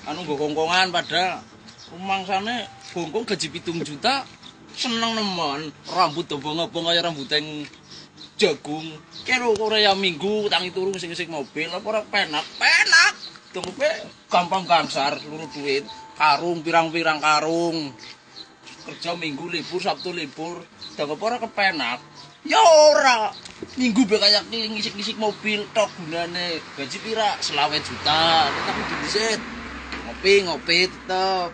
anu nggo kongkongan pada rumangsane bongkong gaji 7 juta seneng nemen rambut dobong-obong kaya rambuteng jagung karo Korea minggu tangi turu sing mobil apa ora penak dongpe gampang gangsar luru duit karung pirang-pirang karung kerja minggu libur Sabtu libur dongpe ora kepenak ya ora minggu be kayak ngisik-ngisik mobil tok gunane gaji pira 20 juta tapi dibisit ngopi tetep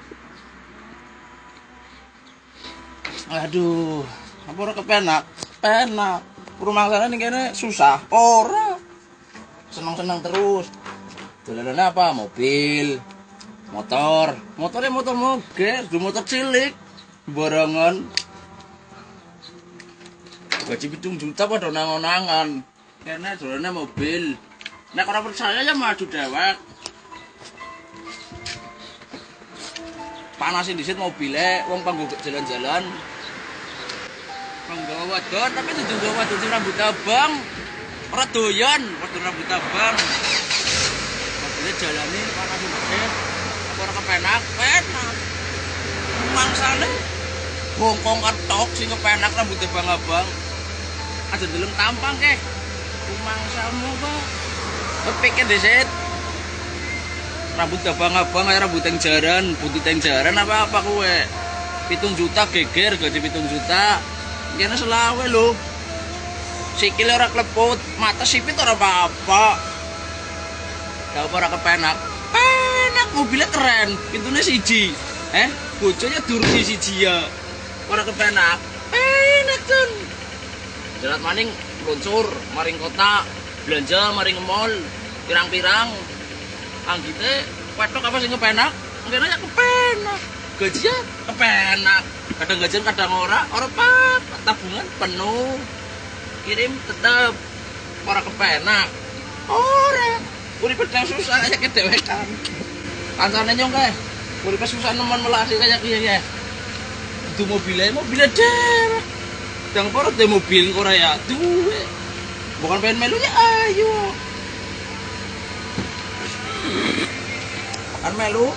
aduh apa ora kepenak penak rumah sana ning kene susah ora seneng-seneng terus dolanane apa mobil motornya motor moger motor cilik barangan gaji 7 juta pada nangan-nangan kene dolane mobil nek ora percaya ya maju dewek panasin disit mobilnya wong panggo jalan-jalan panggawa wadon tapi itu juga wadon sing rambut abang ora doyan wadon rambut abang mobilnya jalani panasin disit apa ora kepenak penak mangsane bongkong ketok sing kepenak rambut abang aja ndeleng tampang ke mangsamu kok kepikir disit rambut abang-abang kayak rambut yang jaran, putih yang jaran apa kowe 7 juta geger gaji 7 juta kena selawe lho sikile ora kleput mata sipit ora apa-apa gak ora kepenak mobilnya keren pintune siji bojone dursi siji ya ora kepenak enak kan jalan maning luncur maring kota belanja maring mall pirang-pirang anggite wetok apa sing kepenak mungkin aja kepenak gajian kepenak kadang gajian kadang ora apa tabungan penuh kirim tetap ora kepenak ora urip susah kayak kedewekan kancane nyong kae urip susah nemen melasi kayak kiye ya itu mobilnya dewek yang porot de mobil Korea duwe bukan pengen melunya ayo kan melu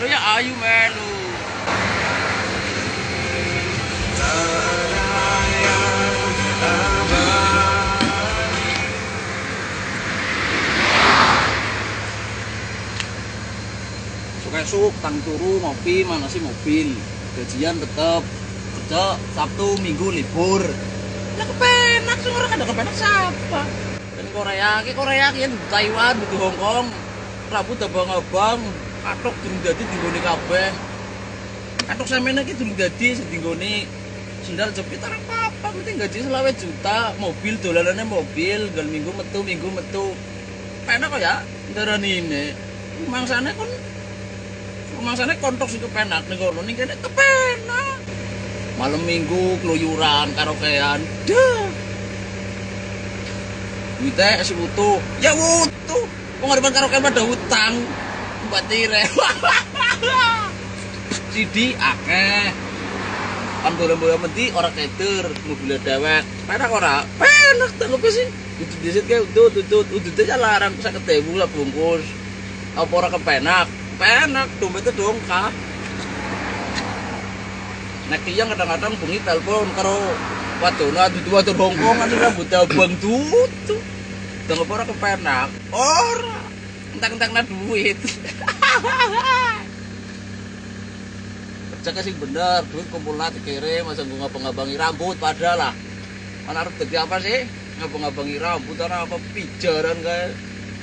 ya ayu melu suka-suk tang turu ngopi mana sih mobil gajian tetep kerja Sabtu Minggu libur ya kepenak sih orang ada kepenak siapa dan Korea kian Taiwan di Hong Kong rambut abang-abang katok durung dadi dinggone kabeh katok sampeyan iki durung dadi dinggone sendal jepit ora apa-apa penting gaji 20 juta mobil dolanane mobil gal minggu metu penak kok ya ndarani ini mangsane kontok sing kepenak ning kono ning kene kepenak malam minggu keluyuran karaokean duitnya esi utuh ya utuh kok ngadepan karaokean pada utang buat tire CD akeh kan bola-bola menti orang keter mobil dewek penak ora penak tanggapi sih itu disit kayak udutnya larang bisa ketemu lah bungkus apa orang kepenak penak dompetnya dongkak nek tiyang kadang-kadang bengi telepon karo wadona dudu Hongkong kan rambut abang tutu dong ora kepenak ora entak-entakna duit kerja sing bener duit kumpulna dikirim masa nggo ngabang-ngabangi rambut padahal lah kan arep dadi apa sih ngabang-ngabangi rambut ora apa pijaran kae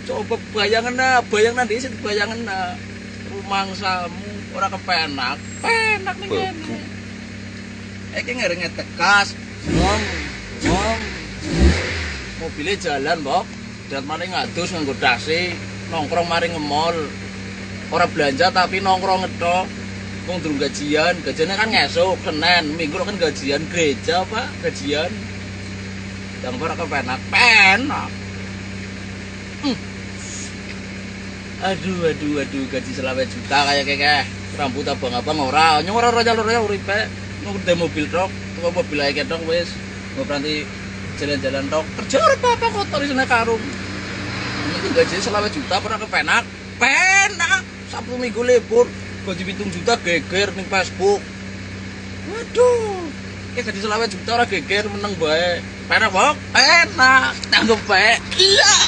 coba bayangna dhisik bayangna rumangsamu ora kepenak penak ning kene iki ngerenge tegas ngong mobilnya jalan mbok dan maring ngadus nganggo dasi nongkrong maring nge-mall ora belanja tapi nongkrong ngethok wong durung gajian kan ngesuk Senin Minggu kan gajian gereja Pak gajian yang ora kepenak penak aduh gaji 20 juta kayak rambut abang-abang ora nyong ora royal uripe nggo mobil truk tuwa mobil ae ketok wis nggo nanti jalan-jalan tok kerja ora apa-apa kotor isine karung ini gaji 20 juta pernah kepenak Sabtu Minggu libur, gaji 7 juta geger ning Facebook. Waduh, gaji 20 juta ora geger meneng bae. Penak, Bok. Enak, tanggup bae. Iya.